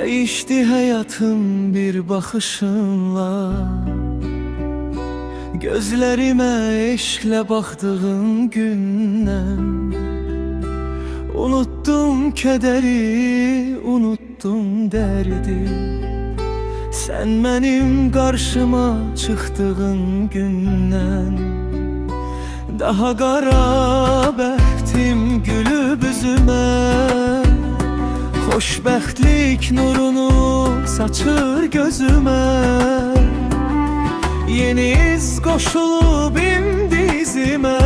Değişti hayatım bir bakışınla, gözlerime eşkle baktığın günden. Unuttum kederi, unuttum derdi. Sen benim karşıma çıktığın günden. Daha kara bəxtim gülüb üzümə, xoşbəxtlik nurunu saçır gözüme. Yeni iz qoşulub indi izime.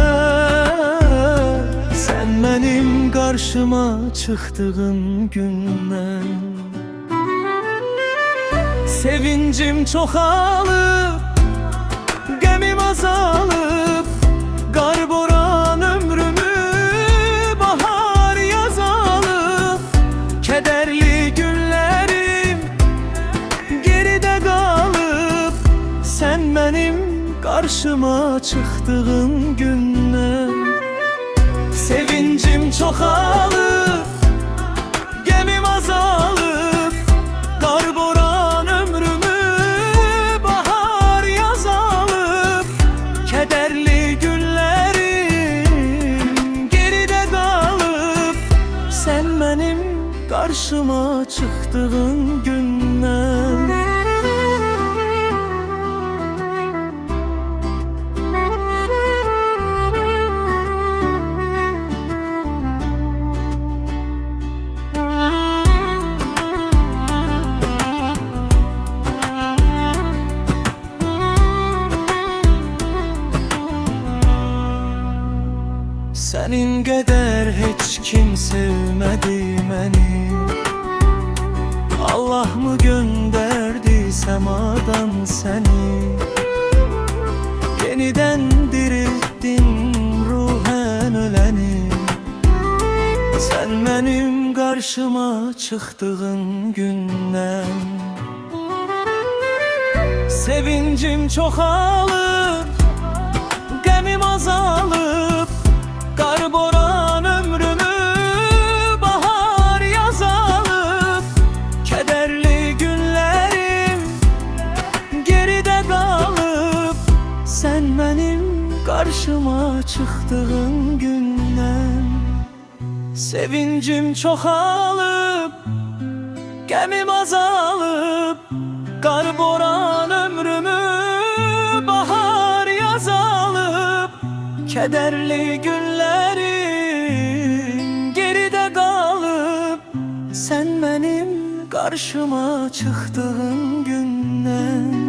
Sen benim karşıma çıktığın günden. Sevincim çoxalıb, qəmim azalıb, qar boran ömrümü bahar yaz alıb. Kederli günlerim geride kalıp, sen benim karşıma çıktığın günden. Sevincim çoxalıb, gəmim azalıb, qar boran ömrümü bahar yaz alıb. Kederli günlerim geride kalıp, sen benim karşıma çıktığın günden. Senin kadar hiç kim sevmedi beni. Allah mı gönderdi semadan seni? Yeniden dirilttin ruhen öleni. Sen benim karşıma çıktığın günden. Sevincim çoxalıb, qəmim azalıb, qar boran ömrümü bahar yaz alıb. Kederli günlerim geride kalıp, sen benim karşıma çıktığın günden. Sevincim çoxalıb, qəmim azalıb, qar boran ömrümü bahar yaz alıb. Kederli günlerim geride kalıp, sen benim karşıma çıktığın günden.